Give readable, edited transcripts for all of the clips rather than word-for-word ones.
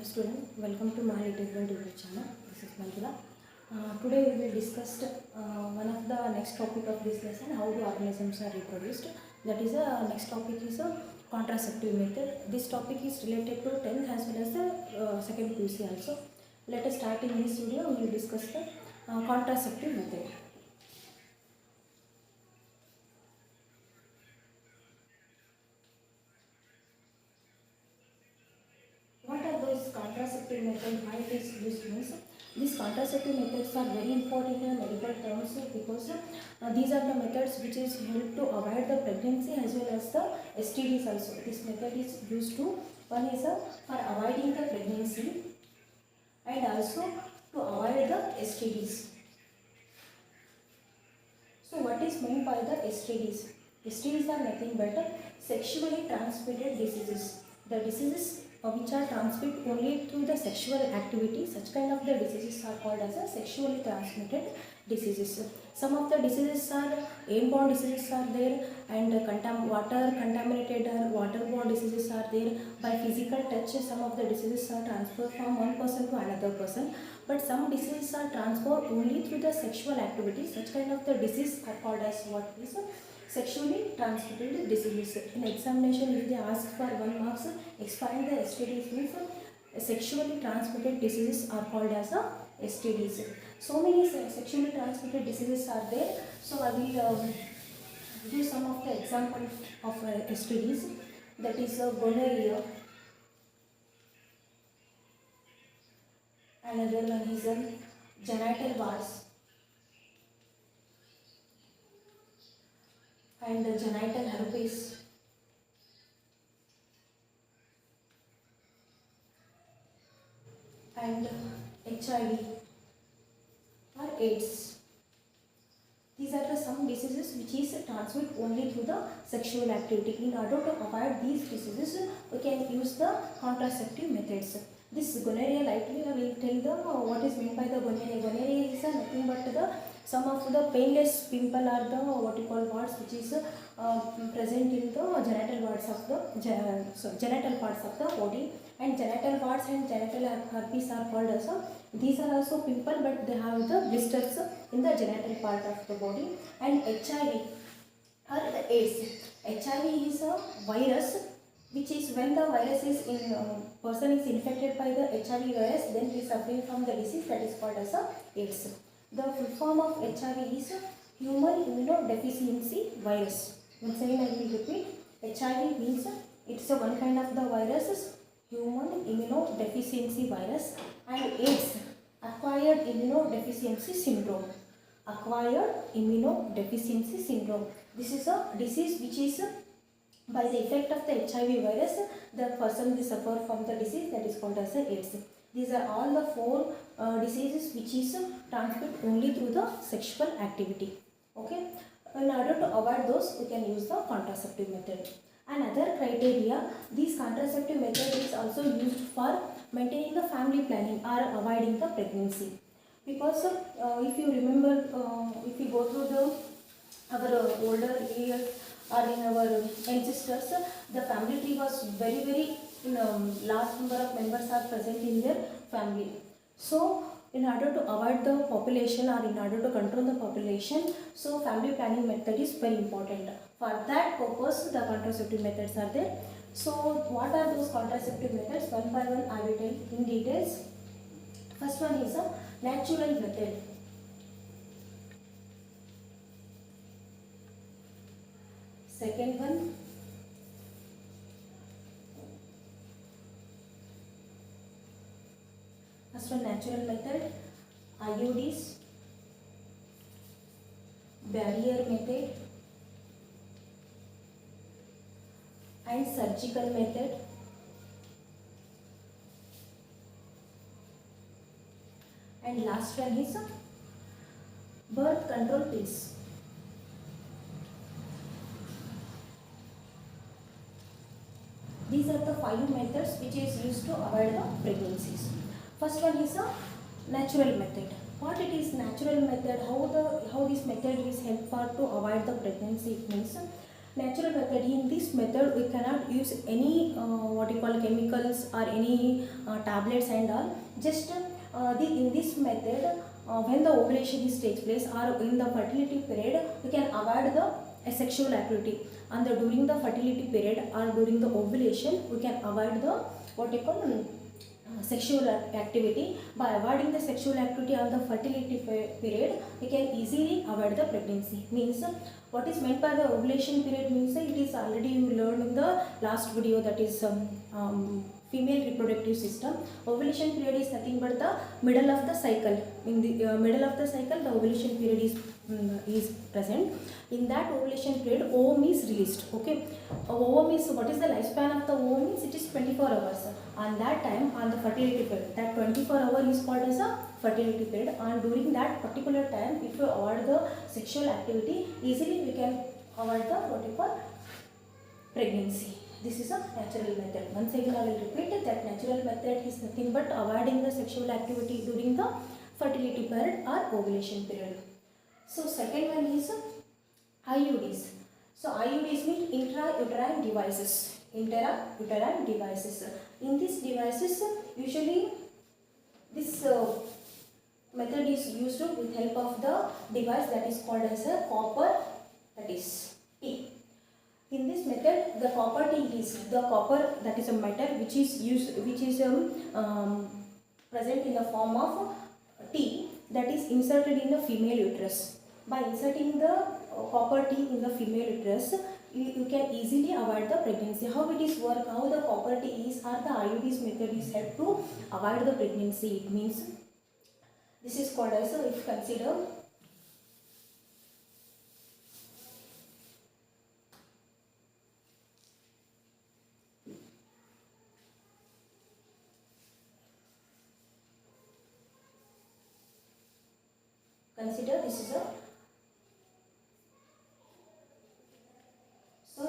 Hi student, welcome to my little YouTube channel. This is Manjula. Today we will discuss one of the next topic of this lesson, how the organisms are reproduced. That is next topic is a contraceptive method. This topic is related to 10th as well as the second QC also. Let us start in this video. We will discuss the contraceptive method. What are those contraceptive methods? Why it is used means these contraceptive methods are very important in medical terms because these are the methods which is help to avoid the pregnancy as well as the STDs also. This method is used to, one is for avoiding the pregnancy and also to avoid the STDs. So what is meant by the STDs? STDs are nothing but sexually transmitted diseases. The diseases which are transmitted only through the sexual activity, such kind of the diseases are called as a sexually transmitted diseases. Some of the diseases are airborne diseases are there, and water contaminated or waterborne diseases are there. By physical touch, some of the diseases are transferred from one person to another person, but some diseases are transferred only through the sexual activity. Such kind of the disease are called as what is sexually transmitted diseases. In examination, if they ask for 1 marks, explain the STDs means sexually transmitted diseases are called as STDs. So many sexually transmitted diseases are there. So I will give some of the examples of STDs. That is gonorrhea. Another one is genital warts and genital herpes. And HIV or AIDS. These are some diseases which is transmitted only through the sexual activity. In order to avoid these diseases, we can use the contraceptive methods. This gonorrhea, lightly I will tell the what is meant by the gonorrhea. Gonorrhea is nothing but the some of the painless pimple are the what you call warts which is present in the genital warts of the genital parts of the body, and genital warts and genital herpes are called as these are also pimple, but they have the blisters in the genital part of the body. And HIV or the AIDS. HIV is a virus which is when the virus is in person is infected by the HIV virus, then he is suffering from the disease that is called as AIDS. The full form of HIV is human immunodeficiency virus. Once again I will repeat, HIV means it's a one kind of the viruses, human immunodeficiency virus, and AIDS, acquired immunodeficiency syndrome. Acquired immunodeficiency syndrome. This is a disease which is by the effect of the HIV virus, the person will suffer from the disease that is called as AIDS. These are all the 4 diseases which is transmitted only through the sexual activity. Okay. In order to avoid those, we can use the contraceptive method. Another criteria, this contraceptive method is also used for maintaining the family planning or avoiding the pregnancy. Because if you remember, if you go through our older years or in our ancestors, the family tree was very large number of members are present in their family. So in order to avoid the population or in order to control the population, so family planning method is very important. For that purpose, the contraceptive methods are there. So what are those contraceptive methods? One by one I will tell in details. First one is a natural method. Second one, first one natural method, IUDs, barrier method, and surgical method. And last one is birth control pills. These are the 5 methods which is used to avoid the pregnancies. First one is a natural method. What it is natural method? How this method is helpful to avoid the pregnancy? It means Natural method, in this method we cannot use any chemicals or any tablets and all. Just in this method, when the ovulation is takes place or in the fertility period, we can avoid the sexual activity. And during the fertility period or during the ovulation, we can avoid the sexual activity. By avoiding the sexual activity on the fertility period, we can easily avoid the pregnancy. Means what is meant by the ovulation period means it is already you learned in the last video, that is female reproductive system. Ovulation period is nothing but the middle of the cycle. In the middle of the cycle, the ovulation period is present. In that ovulation period, ovum is released. Okay, ovum is, what is the lifespan of the ovum is, it is 24 hours. On that time, on the fertility period, that 24 hour is called as a fertility period. And during that particular time, if you avoid the sexual activity, easily we can avoid the pregnancy. This is a natural method. Once again I will repeat it, that natural method is nothing but avoiding the sexual activity during the fertility period or ovulation period. So second one is IUDs. So IUDs means intrauterine devices. Intrauterine devices. In these devices, usually this method is used with help of the device that is called as a copper, that is T. In this method, the copper T is the copper, that is a metal which is used, which is present in the form of T, that is inserted in the female uterus. By inserting the copper T in the female uterus, you can easily avoid the pregnancy. How it is work? How the copper T is or the IUDs method is help to avoid the pregnancy? It means this is called as if consider this is a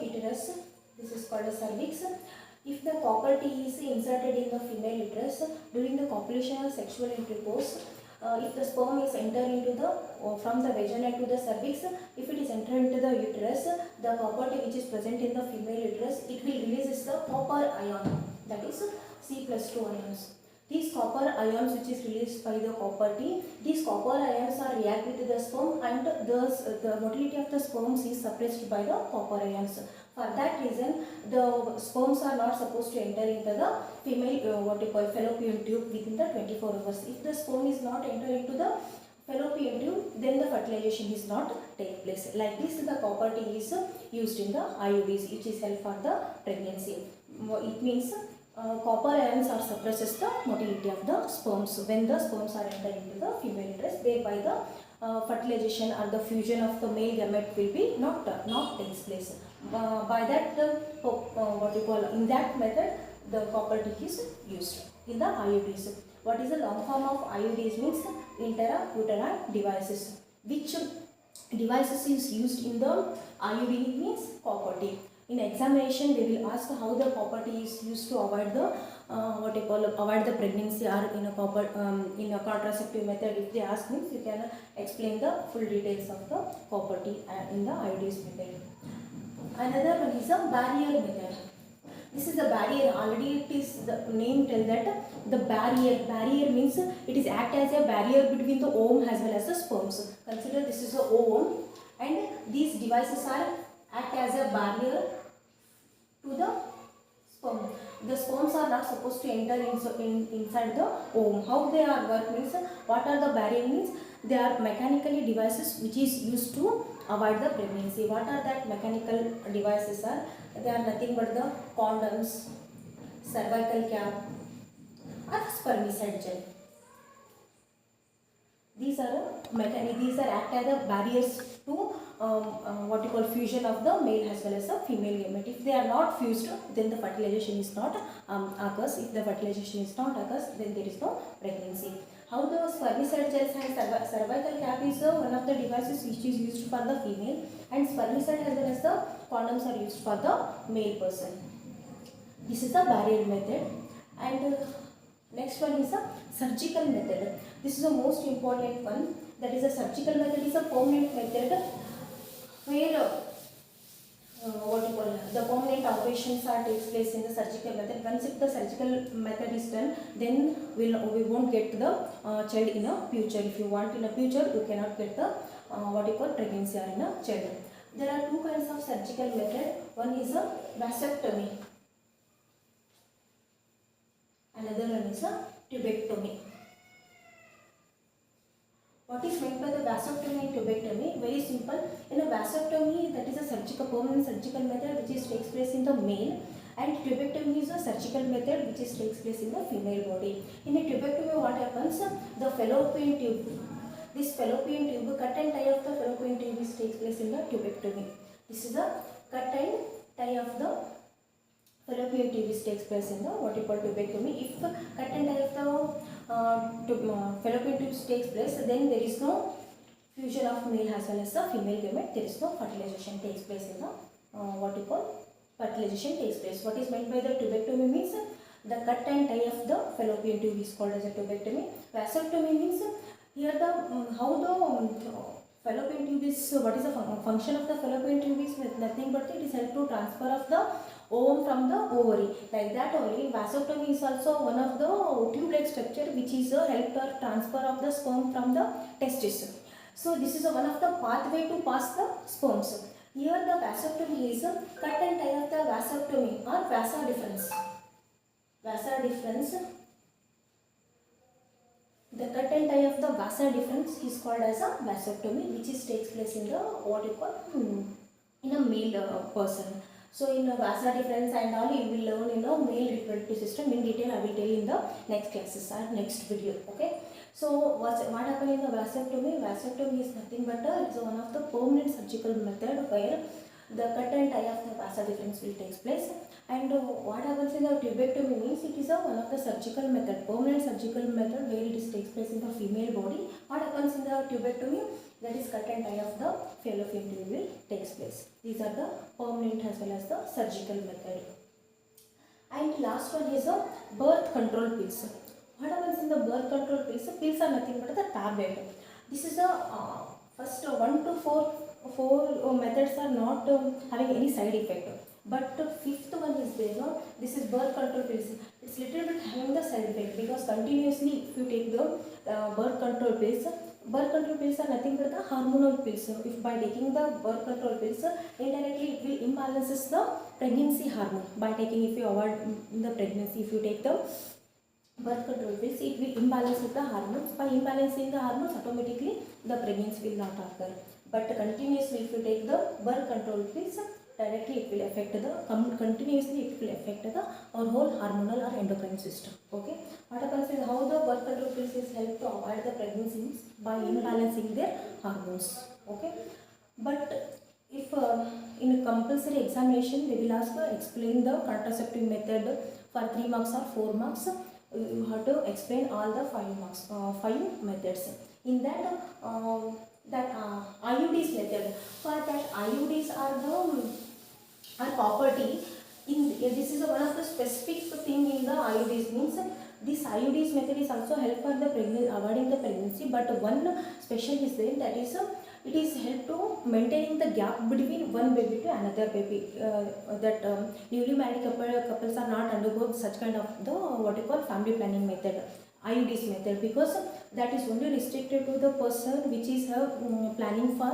uterus. This is called a cervix. If the copper T is inserted in the female uterus during the copulation or sexual intercourse, if the sperm is entered into the from the vagina to the cervix, if it is entered into the uterus, the copper T which is present in the female uterus, it will release the copper ion, that is C+2 ions. These copper ions which is released by the copper T, these copper ions are react with the sperm and the motility of the sperms is suppressed by the copper ions. For that reason, the sperms are not supposed to enter into the female fallopian tube within the 24 hours. If the sperm is not enter into the fallopian tube, then the fertilization is not take place. Like this, the copper T is used in the IUDs, which is help for the pregnancy. It means copper ions are suppresses the motility of the sperms. When the sperms are entered into the female uterus, thereby the fertilization or the fusion of the male gamete will be not takes place. By that in that method, the copper T is used in the IUDs. What is the long form of IUDs means intrauterine devices. Which devices is used in the IUD means copper T. In examination, they will ask how the copper T is used to avoid the avoid the pregnancy, or in a contraceptive method. If they ask means you can explain the full details of the copper T in the IUDs method. Another one is a barrier method. This is a barrier. Already it is the name tell that the barrier. Barrier means it is act as a barrier between the ovum as well as the sperms. Consider this is a ovum, and these devices are act as a barrier to the sperm. The sperms are not supposed to enter inside the ovum. How they are work means, what are the barrier means? They are mechanically devices which is used to avoid the pregnancy. What are that mechanical devices are? They are nothing but the condoms, cervical cap, or spermicide gel. These are act as a barriers to fusion of the male as well as the female gamete. If they are not fused, then the fertilization is not occurs. If the fertilization is not occurs, then there is no pregnancy. How the spermicide gels and cervical cap is one of the devices which is used for the female, and spermicide as well as the condoms are used for the male person. This is the barrier method. And next one is a surgical method. This is the most important one. That is a surgical method is a permanent method where what you call the permanent operations are takes place in the surgical method. Once if the surgical method is done, then we won't get the child in a future. If you want in a future, you cannot get the what you call pregnancy or in a child. There are two kinds of surgical method. One is a vasectomy. Another one is a tubectomy. What is meant by the vasectomy and tubectomy? Very simple. In a vasectomy, that is a permanent surgical method which takes place in the male, and tubectomy is a surgical method which takes place in the female body. In a tubectomy, what happens? The fallopian tube, this fallopian tube, cut and tie of the fallopian tube takes place in the tubectomy. This is a cut and tie of the fallopian tube takes place in the what you call tubectomy. If cut and tie of the fallopian tube takes place, then there is no fusion of male as well as the female gamete. There is no fertilization takes place in the what you call fertilization takes place. What is meant by the tubectomy means the cut and tie of the fallopian tube is called as a tubectomy. Vasectomy means here the how the fallopian tube is, what is the function of the fallopian tube is nothing but it is help to transfer of the ovum from the ovary. Like that only, vasectomy is also one of the tube-like structure which is a help to transfer of the sperm from the testis. So this is one of the pathway to pass the sperms. Here the vasectomy is cut and tie of the vasectomy or vasa deferens. Vasa deferens. The cut and tie of the vasa deferens is called as a vasectomy, which takes place in the what you call in a male person. So in a vasa deferens and all you will learn in a male reproductive system in detail. I will tell in the next classes or next video. Okay. So what happened in the vasectomy? Vasectomy is nothing but it's one of the permanent surgical method where the cut and tie of the vasa deferens will take place. And what happens in the tubectomy means it is one of the surgical method, permanent surgical method where it takes place in the female body. What happens in the tubectomy? That is cut and tie of the fallopian tube will takes place. These are the permanent as well as the surgical method. And last one is a birth control pills. What happens in the birth control pills? Pills are nothing but the tablet. This is the first 1 to 4 methods are not having any side effect. But fifth one is there, no? This is birth control pills. It's little bit having the side effect because continuously if you take the birth control pills are nothing but the hormonal pills. So if by taking the birth control pills, indirectly it will imbalances the pregnancy hormone. By taking, if you avoid the pregnancy, if you take the birth control pills, it will imbalance with the hormones. By imbalancing the hormones, automatically the pregnancy will not occur. But continuously if you take the birth control pills, directly it will affect the continuously it will affect the our whole hormonal or endocrine system. Okay, what happens is how the birth control pills is help to avoid the pregnancies by imbalancing their hormones. Okay, but if in a compulsory examination they will ask explain the contraceptive method for 3 marks or 4 marks. You have to explain all the 5 marks, 5 methods. In that IUDs method, for that IUDs are property. This is one of the specific thing in the IUDs means this IUDs method is also help for the avoiding the pregnancy, but one special is there, that is it is help to maintaining the gap between one baby to another baby. Newly married couples are not undergo such kind of the what you call family planning method, IUDs method, because that is only restricted to the person which is planning for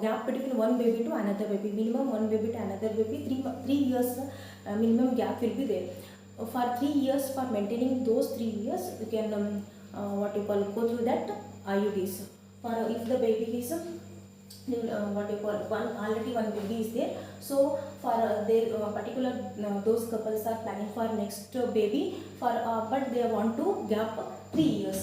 gap between one baby to another baby, minimum one baby to another baby, 3 years minimum gap will be there. For 3 years, for maintaining those 3 years, you can what you call go through that IUDs. For if the baby is what you call already one baby is there, so for their particular those couples are planning for next baby for but they want to gap 3 years.